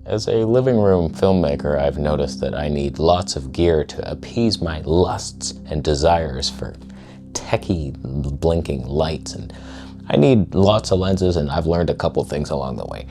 As a living room filmmaker, I've noticed that I need lots of gear to appease my lusts and desires for techie blinking lights, and I need lots of lenses, and I've learned a couple things along the way.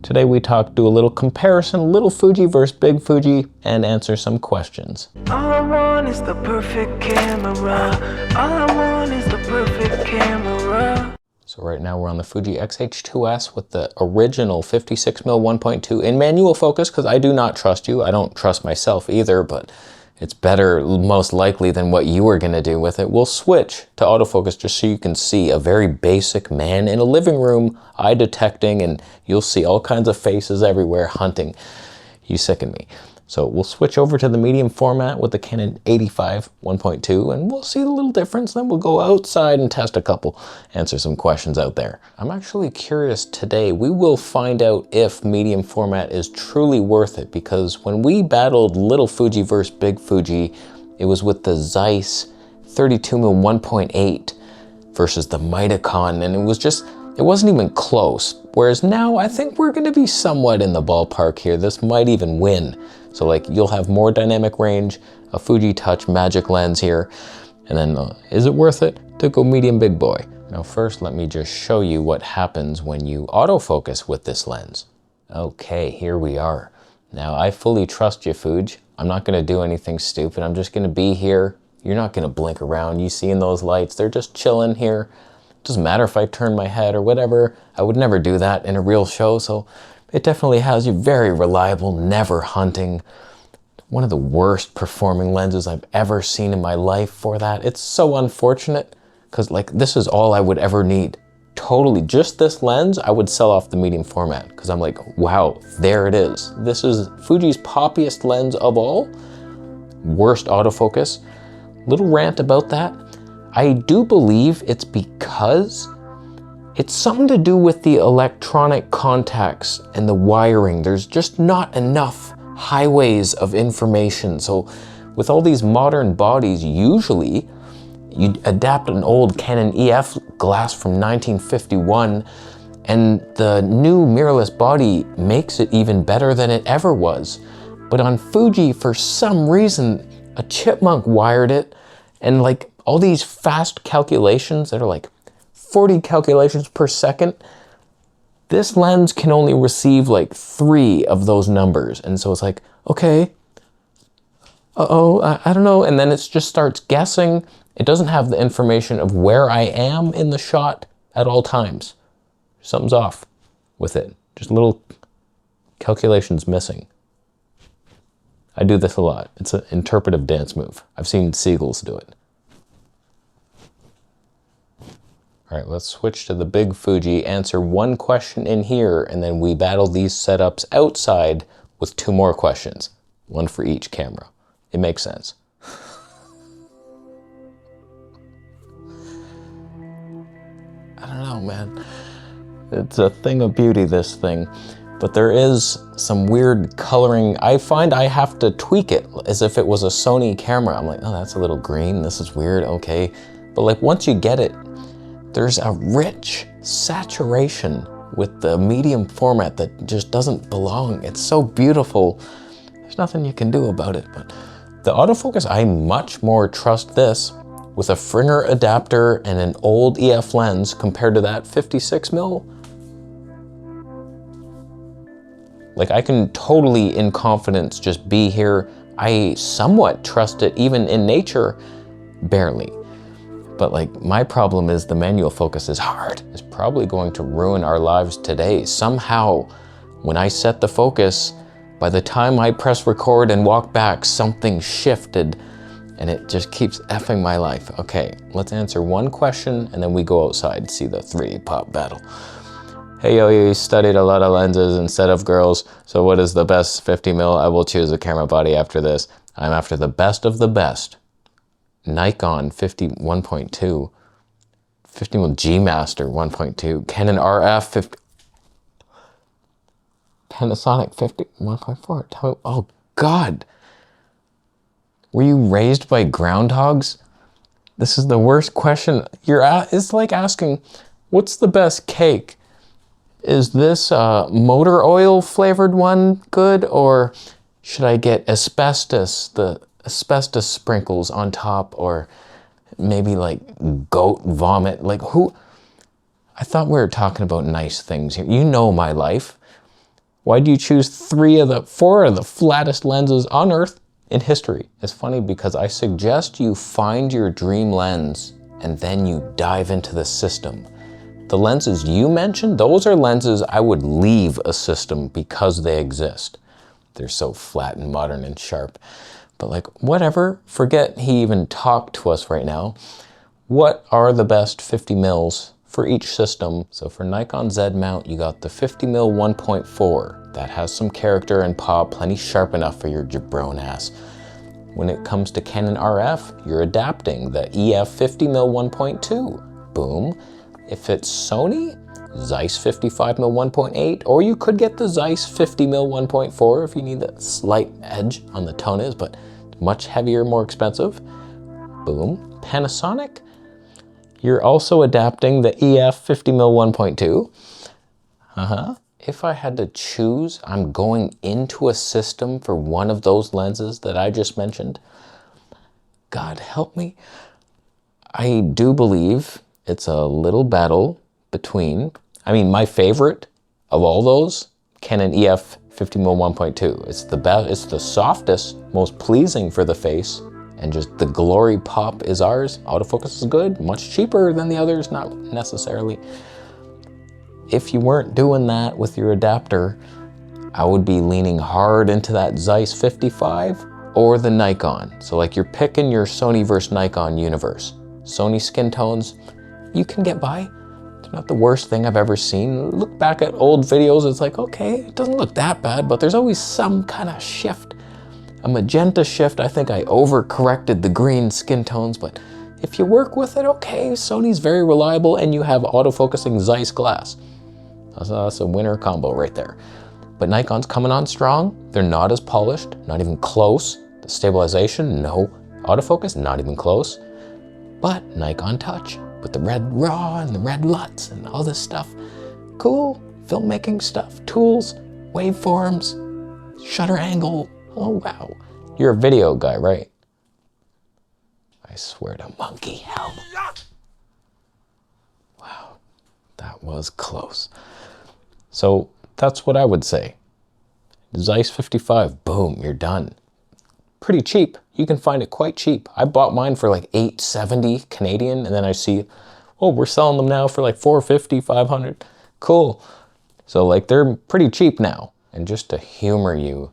Today we do a little comparison, little Fuji versus big Fuji, and answer some questions. All I want is the perfect camera. All I want is the perfect camera. So right now we're on the Fuji X-H2S with the original 56mm 1.2 in manual focus, because I do not trust you. I don't trust myself either, but it's better most likely than what you were gonna do with it. We'll switch to autofocus just so you can see a very basic man in a living room, eye detecting, and you'll see all kinds of faces everywhere hunting. You sicken me. So we'll switch over to the medium format with the Canon EF 1.2, and we'll see the little difference. Then we'll go outside and test a couple, answer some questions out there. I'm actually curious today. We will find out if medium format is truly worth it, because when we battled little Fuji versus big Fuji, it was with the Zeiss 32mm 1.8 versus the Mitacon, and it wasn't even close. Whereas now I think we're gonna be somewhat in the ballpark here. This might even win. So like you'll have more dynamic range, a Fuji Touch magic lens here, and then is it worth it to go medium big boy? Now first let me just show you what happens when you autofocus with this lens. Okay, here we are. Now I fully trust you, Fuji. I'm not gonna do anything stupid. I'm just gonna be here. You're not gonna blink around. You see in those lights, they're just chilling here. Doesn't matter if I turn my head or whatever. I would never do that in a real show, so it definitely has you very reliable, never hunting. One of the worst performing lenses I've ever seen in my life for that. It's so unfortunate, because like this is all I would ever need. Totally, just this lens, I would sell off the medium format, because I'm like, wow, there it is. This is Fuji's poppiest lens of all. Worst autofocus. Little rant about that. I do believe it's because it's something to do with the electronic contacts and the wiring. There's just not enough highways of information. So with all these modern bodies, usually you adapt an old Canon EF glass from 1951, and the new mirrorless body makes it even better than it ever was. But on Fuji, for some reason, a chipmunk wired it, and like all these fast calculations that are like 40 calculations per second, this lens can only receive like 3 of those numbers. And so it's like, okay, I don't know. And then it just starts guessing. It doesn't have the information of where I am in the shot at all times. Something's off with it. Just little calculations missing. I do this a lot. It's an interpretive dance move. I've seen seagulls do it. All right, let's switch to the big Fuji, answer one question in here, and then we battle these setups outside with 2 more questions, 1 for each camera. It makes sense. I don't know, man. It's a thing of beauty, this thing, but there is some weird coloring. I find I have to tweak it as if it was a Sony camera. I'm like, oh, that's a little green. This is weird, okay. But like once you get it, there's a rich saturation with the medium format that just doesn't belong. It's so beautiful. There's nothing you can do about it. But the autofocus, I much more trust this with a Fringer adapter and an old EF lens compared to that 56mm. Like I can totally in confidence just be here. I somewhat trust it even in nature, barely. But like my problem is the manual focus is hard. It's probably going to ruin our lives today. Somehow, when I set the focus, by the time I press record and walk back, something shifted and it just keeps effing my life. Okay, let's answer one question and then we go outside, see the 3 pop battle. Hey yo, you studied a lot of lenses instead of girls, so what is the best 50mm? I will choose a camera body after this. I'm after the best of the best. Nikon 1.2, 50mm G Master 1.2, Canon RF 50, Panasonic 1.4. Oh God, were you raised by groundhogs? This is the worst question. It's like asking, what's the best cake? Is this motor oil flavored one good, or should I get asbestos, the asbestos sprinkles on top, or maybe like goat vomit? Like who? I thought we were talking about nice things here. You know my life. Why do you choose 4 of the flattest lenses on Earth in history? It's funny because I suggest you find your dream lens and then you dive into the system. The lenses you mentioned, those are lenses I would leave a system because they exist. They're so flat and modern and sharp. But like, whatever, forget he even talked to us right now. What are the best 50 mils for each system? So for Nikon Z mount, you got the 50 mil 1.4. That has some character and pop, plenty sharp enough for your jabron ass. When it comes to Canon RF, you're adapting the EF 50 mil 1.2. Boom. If it's Sony, Zeiss 55 mil 1.8, or you could get the Zeiss 50 mil 1.4 if you need that slight edge on the Tonis, but much heavier, more expensive. Boom. Panasonic, you're also adapting the EF 50 mil 1.2. If I had to choose, I'm going into a system for one of those lenses that I just mentioned. God help me. I do believe it's a little battle between, I mean, my favorite of all those, Canon EF 50 mil 1.2. It's the best, it's the softest, most pleasing for the face, and just the glory pop is ours. Autofocus is good, much cheaper than the others, not necessarily. If you weren't doing that with your adapter, I would be leaning hard into that Zeiss 55 or the Nikon. So like you're picking your Sony versus Nikon universe. Sony skin tones, you can get by. It's not the worst thing I've ever seen. Look back at old videos, it's like, okay, it doesn't look that bad, but there's always some kind of shift. A magenta shift, I think I overcorrected the green skin tones, but if you work with it, okay, Sony's very reliable and you have autofocusing Zeiss glass. That's a winner combo right there. But Nikon's coming on strong. They're not as polished, not even close. The stabilization, no. Autofocus, not even close. But Nikon Touch with the red RAW and the red LUTs and all this stuff. Cool filmmaking stuff, tools, waveforms, shutter angle. Oh wow. You're a video guy, right? I swear to monkey hell. Wow, that was close. So that's what I would say. Zeiss 55, boom, you're done. Pretty cheap. You can find it quite cheap. I bought mine for like $870 Canadian, and then I see, oh, we're selling them now for like $450, $500. Cool. So like they're pretty cheap now. And just to humor you,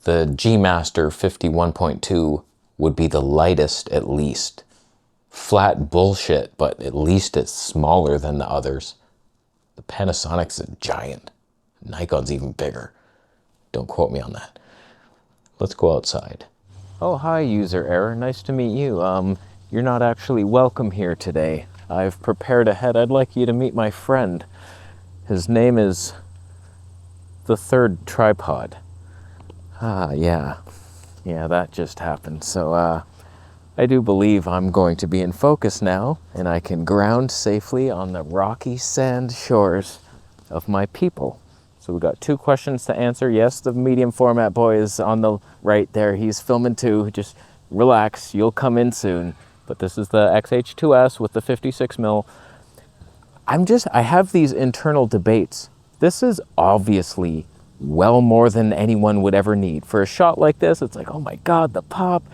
the G Master 51.2 would be the lightest at least. Flat bullshit, but at least it's smaller than the others. The Panasonic's a giant. Nikon's even bigger. Don't quote me on that. Let's go outside. Oh, hi, user error. Nice to meet you. You're not actually welcome here today. I've prepared ahead. I'd like you to meet my friend. His name is the Third Tripod. Yeah, that just happened. So, I do believe I'm going to be in focus now, and I can ground safely on the rocky sand shores of my people. So we got 2 questions to answer. Yes, the medium format boy is on the right there. He's filming too. Just relax, you'll come in soon. But this is the XH2S with the 56 mil. I have these internal debates. This is obviously well more than anyone would ever need. For a shot like this, it's like, oh my God, the pop,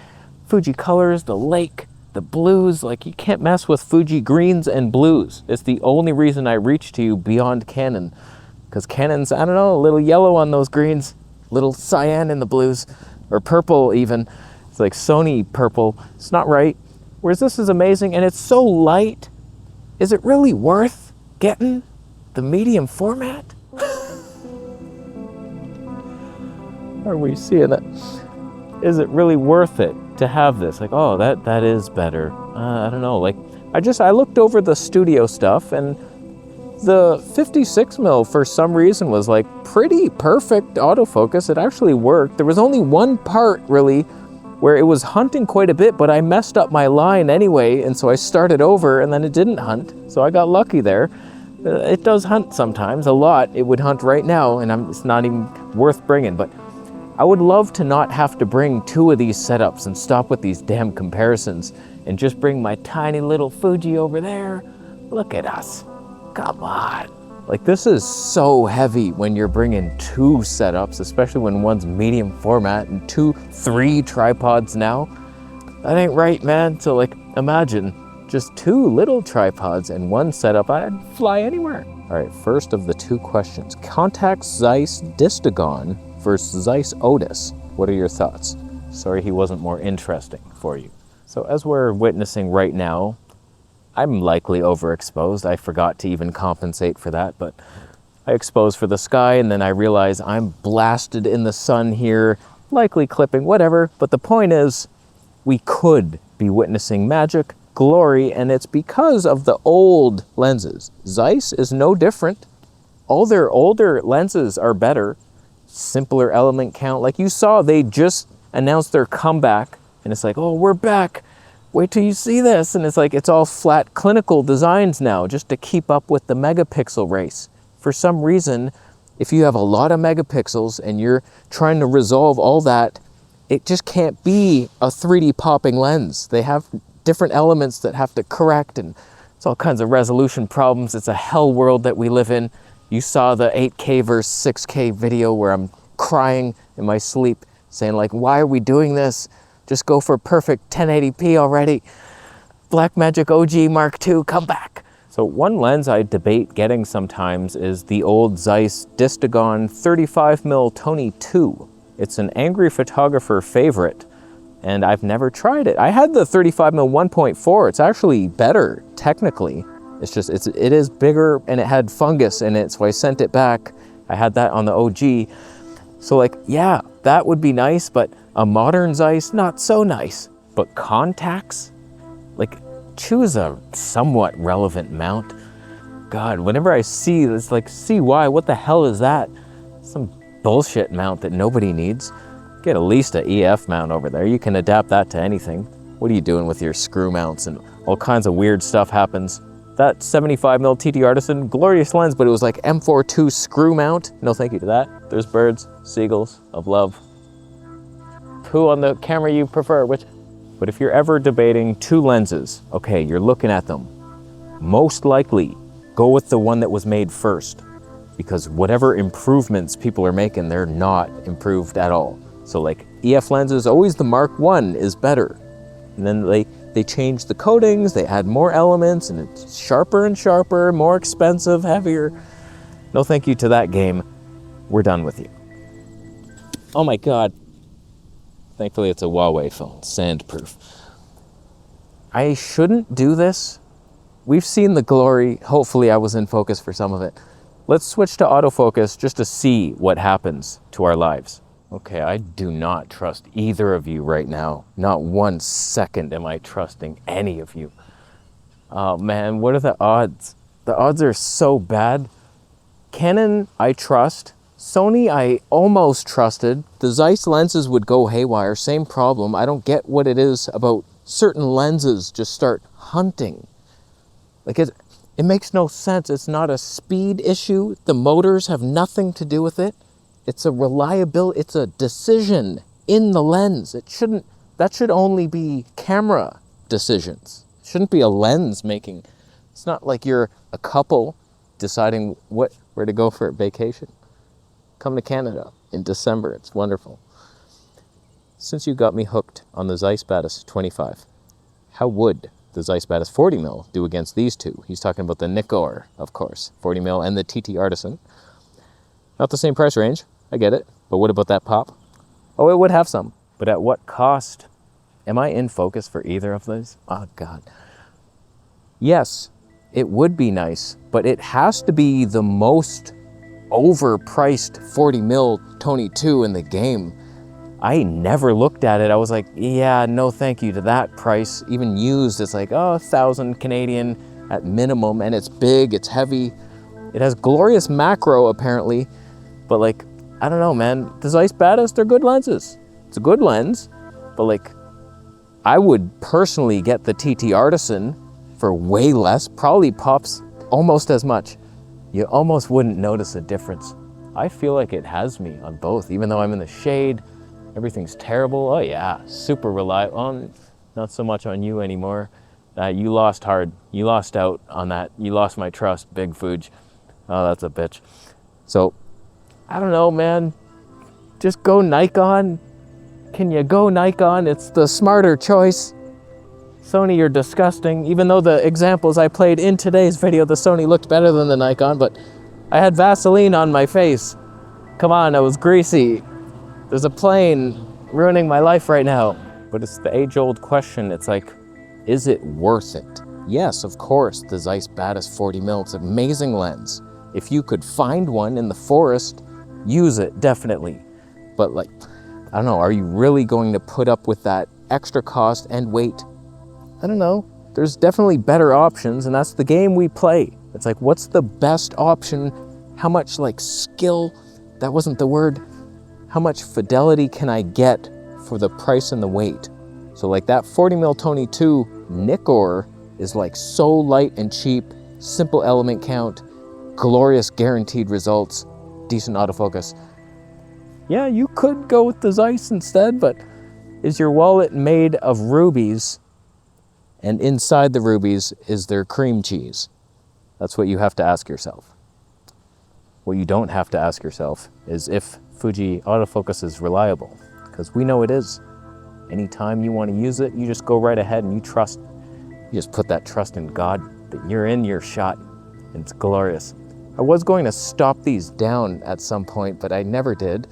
Fuji colors, the lake, the blues. Like, you can't mess with Fuji greens and blues. It's the only reason I reach to you beyond Canon. Because Canon's, I don't know, a little yellow on those greens, little cyan in the blues, or purple even. It's like Sony purple. It's not right. Whereas this is amazing, and it's so light. Is it really worth getting the medium format? Are we seeing that? Is it really worth it to have this? Like, oh, that is better. I don't know. Like, I looked over the studio stuff, and the 56 mil for some reason was like pretty perfect autofocus. It actually worked. There was only one part really where it was hunting quite a bit, but I messed up my line anyway, and so I started over and then it didn't hunt. So I got lucky there. It does hunt sometimes, a lot. It would hunt right now, and it's not even worth bringing. But I would love to not have to bring 2 of these setups and stop with these damn comparisons and just bring my tiny little Fuji over there. Look at us. Come on. Like, this is so heavy when you're bringing 2 setups, especially when one's medium format and 3 tripods now. That ain't right, man. So like, imagine just 2 little tripods and 1 setup. I'd fly anywhere. All right, first of the 2 questions. Contax Zeiss Distagon versus Zeiss Otis. What are your thoughts? Sorry he wasn't more interesting for you. So as we're witnessing right now, I'm likely overexposed. I forgot to even compensate for that, but I exposed for the sky, and then I realize I'm blasted in the sun here, likely clipping, whatever. But the point is, we could be witnessing magic, glory, and it's because of the old lenses. Zeiss is no different. All their older lenses are better, simpler element count. Like you saw, they just announced their comeback, and it's like, oh, we're back. Wait till you see this. And it's like, it's all flat clinical designs now just to keep up with the megapixel race. For some reason, if you have a lot of megapixels and you're trying to resolve all that, it just can't be a 3D popping lens. They have different elements that have to correct, and it's all kinds of resolution problems. It's a hell world that we live in. You saw the 8K versus 6K video where I'm crying in my sleep saying like, why are we doing this? Just go for perfect 1080p already. Blackmagic OG Mark II, come back. So one lens I debate getting sometimes is the old Zeiss Distagon 35mm Tony 2. It's an angry photographer favorite, and I've never tried it. I had the 35mm 1.4. It's actually better technically. It's just, it is bigger, and it had fungus in it, so I sent it back. I had that on the OG. So like, yeah, that would be nice, but a modern Zeiss, not so nice. But Contax, like, choose a somewhat relevant mount. God, whenever I see this, like, CY, what the hell is that? Some bullshit mount that nobody needs. Get at least an EF mount over there. You can adapt that to anything. What are you doing with your screw mounts? And all kinds of weird stuff happens. That 75mm TT Artisan, glorious lens, but it was like M42 screw mount. No thank you to that. There's birds, seagulls of love. Who on the camera you prefer, which? But if you're ever debating 2 lenses, okay, you're looking at them. Most likely, go with the one that was made first, because whatever improvements people are making, they're not improved at all. So like EF lenses, always the Mark I is better. And then they changed the coatings, they add more elements, and it's sharper and sharper, more expensive, heavier. No thank you to that game. We're done with you. Oh my God. Thankfully it's a Huawei phone, sandproof. I shouldn't do this. We've seen the glory. Hopefully I was in focus for some of it. Let's switch to autofocus just to see what happens to our lives. Okay, I do not trust either of you right now. Not 1 second am I trusting any of you. Oh man, what are the odds? The odds are so bad. Canon, I trust. Sony, I almost trusted. The Zeiss lenses would go haywire, same problem. I don't get what it is about certain lenses just start hunting. Like it makes no sense. It's not a speed issue. The motors have nothing to do with it. It's a reliability, it's a decision in the lens. That should only be camera decisions. It shouldn't be a lens making. It's not like you're a couple deciding where to go for a vacation. Come to Canada in December, it's wonderful. Since you got me hooked on the Zeiss Batis 25, how would the Zeiss Batis 40mm do against these 2? He's talking about the Nikkor, of course, 40mm and the TT Artisan. Not the same price range, I get it, but what about that pop? Oh, it would have some, but at what cost? Am I in focus for either of those? Oh God. Yes, it would be nice, but it has to be the most overpriced 40mm Tony 2 in the game. I never looked at it. I was like, yeah, no thank you to that price. Even used, it's like, oh, 1,000 Canadian at minimum, and it's big, it's heavy. It has glorious macro apparently, but like, I don't know, man. The Zeiss Batis, they're good lenses. It's a good lens, but like, I would personally get the TT Artisan for way less, probably pops almost as much. You almost wouldn't notice a difference. I feel like it has me on both, even though I'm in the shade, everything's terrible. Oh yeah, super reliable. Not so much on you anymore. You lost hard. You lost out on that. You lost my trust, big Fuji. Oh, that's a bitch. So, I don't know, man. Just go Nikon. Can you go Nikon? It's the smarter choice. Sony, you're disgusting. Even though the examples I played in today's video, the Sony looked better than the Nikon, but I had Vaseline on my face. Come on, I was greasy. There's a plane ruining my life right now. But it's the age-old question. It's like, is it worth it? Yes, of course, the Zeiss Batis 40mm, it's an amazing lens. If you could find one in the forest, use it, definitely. But like, I don't know, are you really going to put up with that extra cost and weight? I don't know. There's definitely better options, and that's the game we play. It's like, what's the best option? How much like skill, that wasn't the word, how much fidelity can I get for the price and the weight? So like that 40mm Tony 2 Nikkor is like so light and cheap, simple element count, glorious guaranteed results, decent autofocus. Yeah, you could go with the Zeiss instead, but is your wallet made of rubies? And inside the rubies, is there cream cheese? That's what you have to ask yourself. What you don't have to ask yourself is if Fuji autofocus is reliable, because we know it is. Anytime you want to use it, you just go right ahead and you trust. You just put that trust in God that you're in your shot. And it's glorious. I was going to stop these down at some point, but I never did.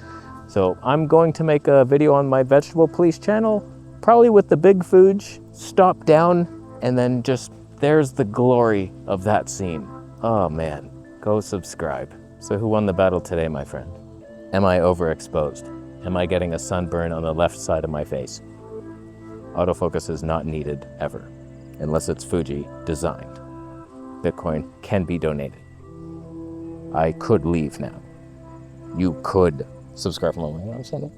So I'm going to make a video on my Vegetable Police channel, probably with the big Fuji, stop down, and then just, there's the glory of that scene. Oh man, go subscribe. So who won the battle today, my friend? Am I overexposed? Am I getting a sunburn on the left side of my face? Autofocus is not needed ever, unless it's Fuji designed. Bitcoin can be donated. I could leave now. You could subscribe for more. You know what I'm saying?